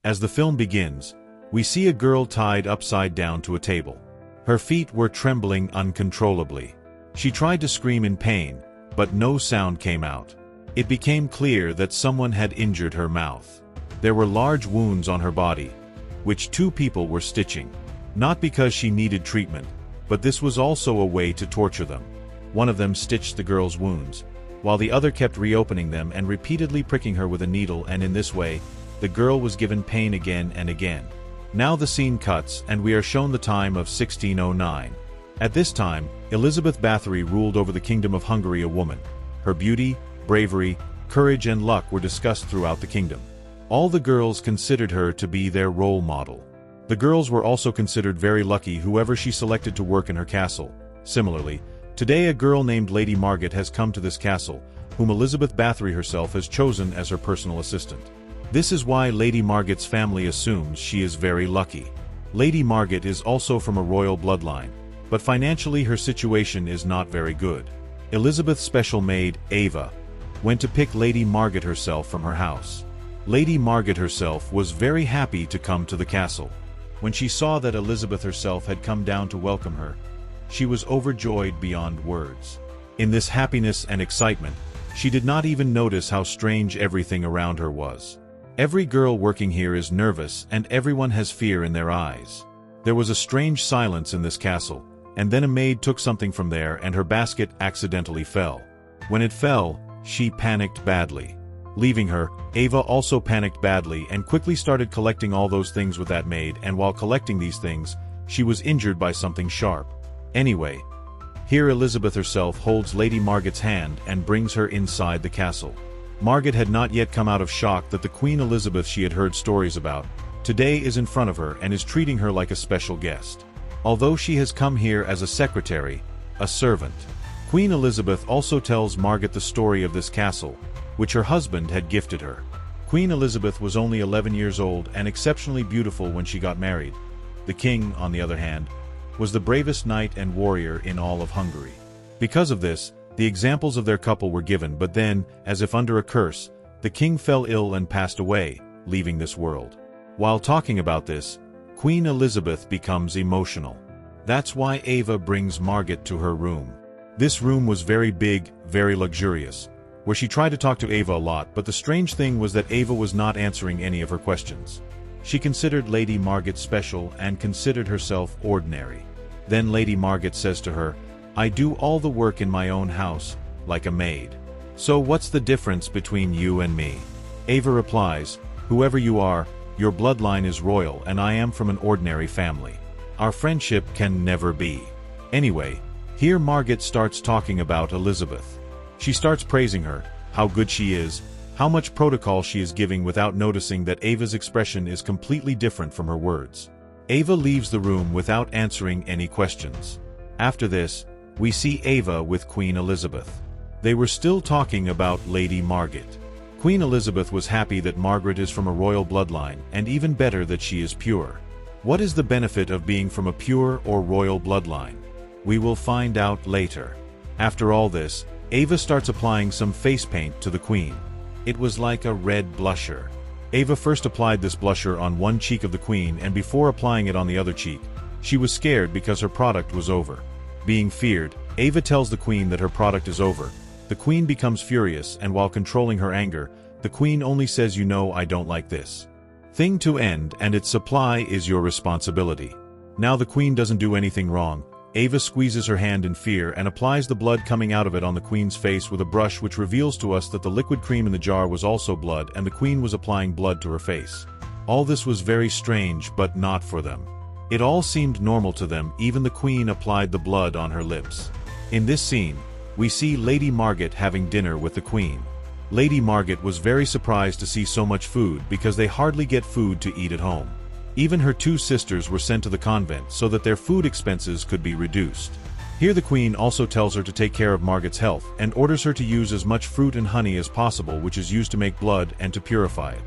As the film begins, we see a girl tied upside down to a table. Her feet were trembling uncontrollably. She tried to scream in pain, but no sound came out. It became clear that someone had injured her mouth. There were large wounds on her body, which 2 people were stitching. Not because she needed treatment, but this was also a way to torture them. One of them stitched the girl's wounds, while the other kept reopening them and repeatedly pricking her with a needle, and in this way, the girl was given pain again and again. Now the scene cuts, and we are shown the time of 1609. At this time, Elizabeth Bathory ruled over the Kingdom of Hungary, a woman. Her beauty, bravery, courage and luck were discussed throughout the kingdom. All the girls considered her to be their role model. The girls were also considered very lucky whoever she selected to work in her castle. Similarly, today a girl named Lady Margaret has come to this castle, whom Elizabeth Bathory herself has chosen as her personal assistant. This is why Lady Margaret's family assumes she is very lucky. Lady Margaret is also from a royal bloodline, but financially her situation is not very good. Elizabeth's special maid, Ava, went to pick Lady Margaret herself from her house. Lady Margaret herself was very happy to come to the castle. When she saw that Elizabeth herself had come down to welcome her, she was overjoyed beyond words. In this happiness and excitement, she did not even notice how strange everything around her was. Every girl working here is nervous and everyone has fear in their eyes. There was a strange silence in this castle, and then a maid took something from there and her basket accidentally fell. When it fell, she panicked badly. Leaving her, Ava also panicked badly and quickly started collecting all those things with that maid, and while collecting these things, she was injured by something sharp. Anyway, here Elizabeth herself holds Lady Margaret's hand and brings her inside the castle. Margaret had not yet come out of shock that the Queen Elizabeth she had heard stories about today is in front of her and is treating her like a special guest. Although she has come here as a secretary, a servant, Queen Elizabeth also tells Margaret the story of this castle, which her husband had gifted her. Queen Elizabeth was only 11 years old and exceptionally beautiful when she got married. The king, on the other hand, was the bravest knight and warrior in all of Hungary. Because of this, the examples of their couple were given, but then, as if under a curse, the king fell ill and passed away, leaving this world. While talking about this, Queen Elizabeth becomes emotional. That's why Ava brings Margaret to her room. This room was very big, very luxurious, where she tried to talk to Ava a lot, but the strange thing was that Ava was not answering any of her questions. She considered Lady Margaret special and considered herself ordinary. Then Lady Margaret says to her, "I do all the work in my own house, like a maid. So what's the difference between you and me?" Ava replies, "Whoever you are, your bloodline is royal and I am from an ordinary family. Our friendship can never be." Anyway, here Margaret starts talking about Elizabeth. She starts praising her, how good she is, how much protocol she is giving without noticing that Ava's expression is completely different from her words. Ava leaves the room without answering any questions. After this, we see Ava with Queen Elizabeth. They were still talking about Lady Margaret. Queen Elizabeth was happy that Margaret is from a royal bloodline, and even better that she is pure. What is the benefit of being from a pure or royal bloodline? We will find out later. After all this, Ava starts applying some face paint to the Queen. It was like a red blusher. Ava first applied this blusher on one cheek of the Queen, and before applying it on the other cheek, she was scared because her product was over. Being feared, Ava tells the Queen that her product is over. The Queen becomes furious, and while controlling her anger, the Queen only says, "You know I don't like this thing to end, and its supply is your responsibility." Now the Queen doesn't do anything wrong. Ava squeezes her hand in fear and applies the blood coming out of it on the Queen's face with a brush, which reveals to us that the liquid cream in the jar was also blood, and the Queen was applying blood to her face. All this was very strange, but not for them. It all seemed normal to them. Even the Queen applied the blood on her lips. In this scene, we see Lady Margaret having dinner with the Queen. Lady Margaret was very surprised to see so much food because they hardly get food to eat at home. Even her 2 sisters were sent to the convent so that their food expenses could be reduced. Here the Queen also tells her to take care of Margaret's health and orders her to use as much fruit and honey as possible, which is used to make blood and to purify it.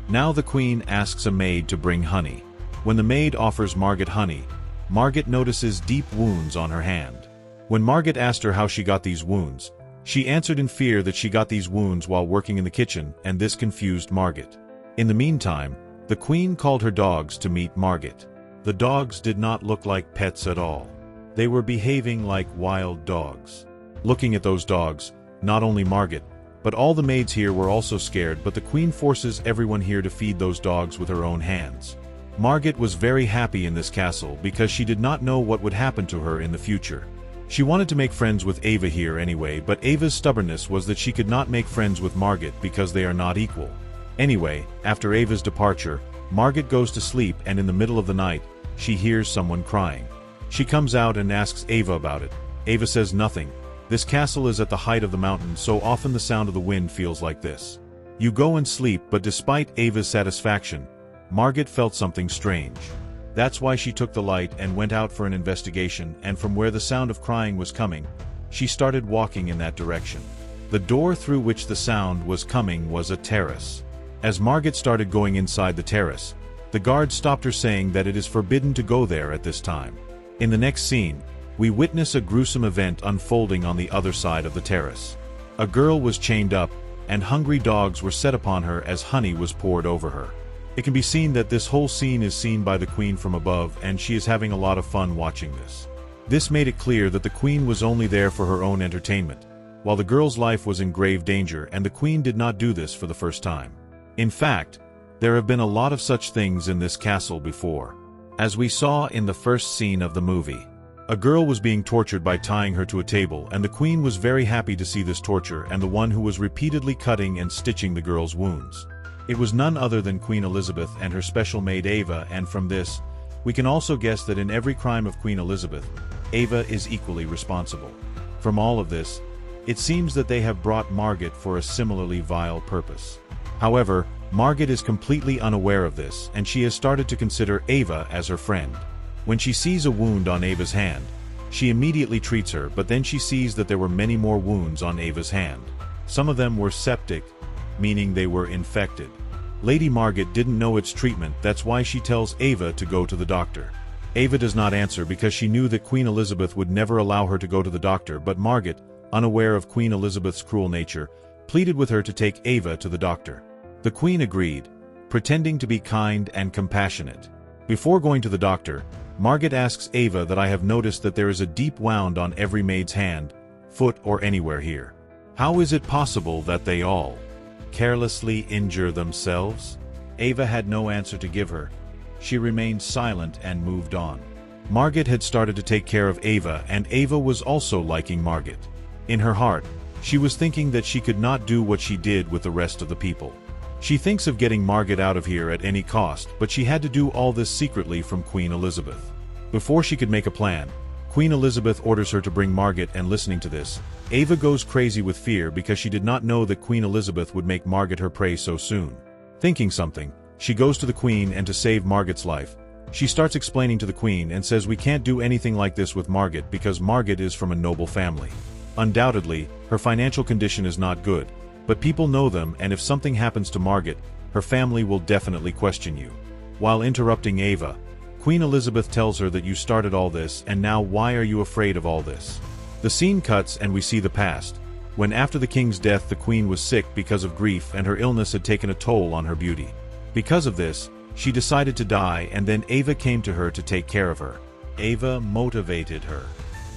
Now the Queen asks a maid to bring honey. When the maid offers Margaret honey, Margaret notices deep wounds on her hand. When Margaret asked her how she got these wounds, she answered in fear that she got these wounds while working in the kitchen, and this confused Margaret. In the meantime, The queen called her dogs to meet Margit. The dogs did not look like pets at all. They were behaving like wild dogs. Looking at those dogs, not only Margit, but all the maids here were also scared, but the queen forces everyone here to feed those dogs with her own hands. Margit was very happy in this castle because she did not know what would happen to her in the future. She wanted to make friends with Ava here anyway, but Ava's stubbornness was that she could not make friends with Margit because they are not equal. Anyway, after Ava's departure, Margit goes to sleep, and in the middle of the night, she hears someone crying. She comes out and asks Ava about it. Ava says nothing. This castle is at the height of the mountain, so often the sound of the wind feels like this. You go and sleep, but despite Ava's satisfaction, Margit felt something strange. That's why she took the light and went out for an investigation, and from where the sound of crying was coming, she started walking in that direction. The door through which the sound was coming was a terrace. As Margit started going inside the terrace, the guard stopped her, saying that it is forbidden to go there at this time. In the next scene, we witness a gruesome event unfolding on the other side of the terrace. A girl was chained up, and hungry dogs were set upon her as honey was poured over her. It can be seen that this whole scene is seen by the queen from above, and she is having a lot of fun watching this. This made it clear that the queen was only there for her own entertainment, while the girl's life was in grave danger, and the queen did not do this for the first time. In fact, there have been a lot of such things in this castle before. As we saw in the first scene of the movie, a girl was being tortured by tying her to a table, and the queen was very happy to see this torture and the one who was repeatedly cutting and stitching the girl's wounds. It was none other than Queen Elizabeth and her special maid Ava, and from this, we can also guess that in every crime of Queen Elizabeth, Ava is equally responsible. From all of this, it seems that they have brought Margit for a similarly vile purpose. However, Margit is completely unaware of this, and she has started to consider Ava as her friend. When she sees a wound on Ava's hand, she immediately treats her, but then she sees that there were many more wounds on Ava's hand. Some of them were septic, meaning they were infected. Lady Margit didn't know its treatment, that's why she tells Ava to go to the doctor. Ava does not answer because she knew that Queen Elizabeth would never allow her to go to the doctor, but Margit, unaware of Queen Elizabeth's cruel nature, pleaded with her to take Ava to the doctor. The queen agreed, pretending to be kind and compassionate. Before going to the doctor, Margit asks Ava that I have noticed that there is a deep wound on every maid's hand, foot, or anywhere here. How is it possible that they all carelessly injure themselves? Ava had no answer to give her. She remained silent and moved on. Margit had started to take care of Ava, and Ava was also liking Margit. In her heart, she was thinking that she could not do what she did with the rest of the people. She thinks of getting Margit out of here at any cost, but she had to do all this secretly from Queen Elizabeth. Before she could make a plan, Queen Elizabeth orders her to bring Margit, and listening to this, Ava goes crazy with fear because she did not know that Queen Elizabeth would make Margit her prey so soon. Thinking something, she goes to the queen, and to save Margit's life, she starts explaining to the queen and says we can't do anything like this with Margit because Margit is from a noble family. Undoubtedly, her financial condition is not good, but people know them, and if something happens to Margit, her family will definitely question you. While interrupting Ava, Queen Elizabeth tells her that you started all this, and now why are you afraid of all this? The scene cuts and we see the past, when after the king's death the queen was sick because of grief, and her illness had taken a toll on her beauty. Because of this, she decided to die, and then Ava came to her to take care of her. Ava motivated her.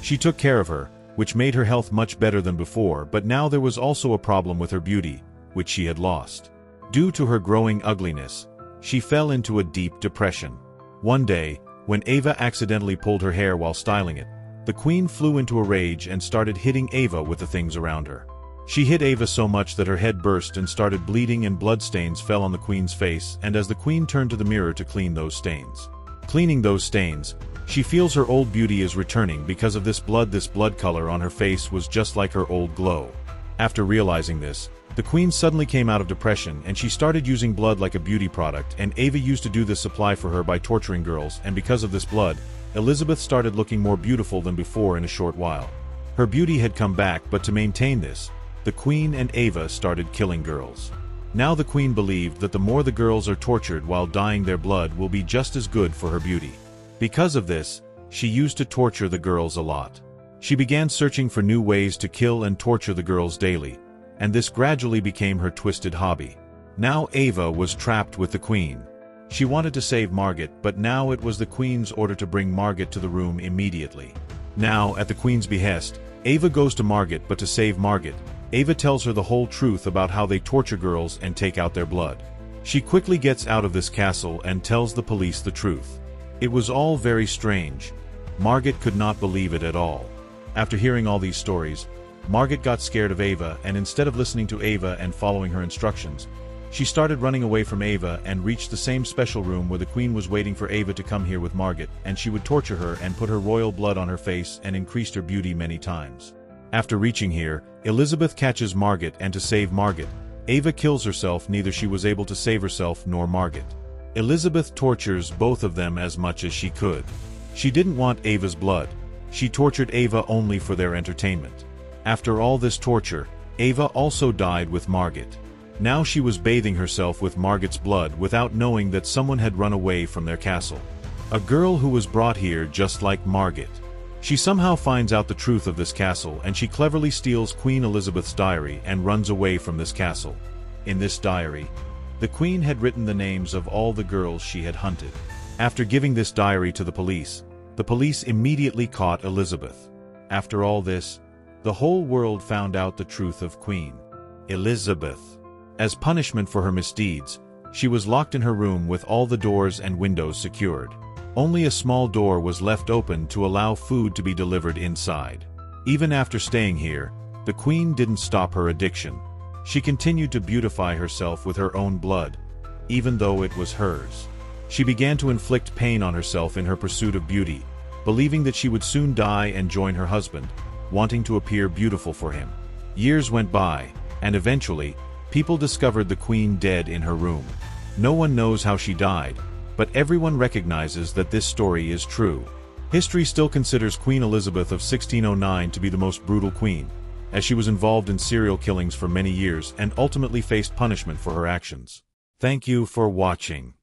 She took care of her, which made her health much better than before, but now there was also a problem with her beauty, which she had lost. Due to her growing ugliness, she fell into a deep depression. One day, when Ava accidentally pulled her hair while styling it, the queen flew into a rage and started hitting Ava with the things around her. She hit Ava so much that her head burst and started bleeding, and bloodstains fell on the queen's face, and as the queen turned to the mirror to clean those stains. Cleaning those stains, she feels her old beauty is returning because of this blood color on her face was just like her old glow. After realizing this, the queen suddenly came out of depression, and she started using blood like a beauty product, and Ava used to do this supply for her by torturing girls, and because of this blood, Elizabeth started looking more beautiful than before in a short while. Her beauty had come back, but to maintain this, the queen and Ava started killing girls. Now the queen believed that the more the girls are tortured while dyeing their blood will be just as good for her beauty. Because of this, she used to torture the girls a lot. She began searching for new ways to kill and torture the girls daily, and this gradually became her twisted hobby. Now Ava was trapped with the queen. She wanted to save Margaret, but now it was the Queen's order to bring Margaret to the room immediately. Now, at the Queen's behest, Ava goes to Margaret, but to save Margaret, Ava tells her the whole truth about how they torture girls and take out their blood. She quickly gets out of this castle and tells the police the truth. It was all very strange. Margaret could not believe it at all. After hearing all these stories, Margaret got scared of Ava, and instead of listening to Ava and following her instructions, she started running away from Ava and reached the same special room where the Queen was waiting for Ava to come here with Margaret, and she would torture her and put her royal blood on her face and increased her beauty many times. After reaching here, Elizabeth catches Margaret, and to save Margaret, Ava kills herself. Neither she was able to save herself nor Margaret. Elizabeth tortures both of them as much as she could. She didn't want Ava's blood. She tortured Ava only for their entertainment. After all this torture, Ava also died with Margaret. Now she was bathing herself with Margaret's blood without knowing that someone had run away from their castle. A girl who was brought here just like Margaret. She somehow finds out the truth of this castle, and she cleverly steals Queen Elizabeth's diary and runs away from this castle. In this diary, the Queen had written the names of all the girls she had hunted. After giving this diary to the police immediately caught Elizabeth. After all this, the whole world found out the truth of Queen Elizabeth. As punishment for her misdeeds, she was locked in her room with all the doors and windows secured. Only a small door was left open to allow food to be delivered inside. Even after staying here, the Queen didn't stop her addiction. She continued to beautify herself with her own blood, even though it was hers. She began to inflict pain on herself in her pursuit of beauty, believing that she would soon die and join her husband, wanting to appear beautiful for him. Years went by, and eventually, people discovered the Queen dead in her room. No one knows how she died, but everyone recognizes that this story is true. History still considers Queen Elizabeth of 1609 to be the most brutal queen, as she was involved in serial killings for many years and ultimately faced punishment for her actions. Thank you for watching.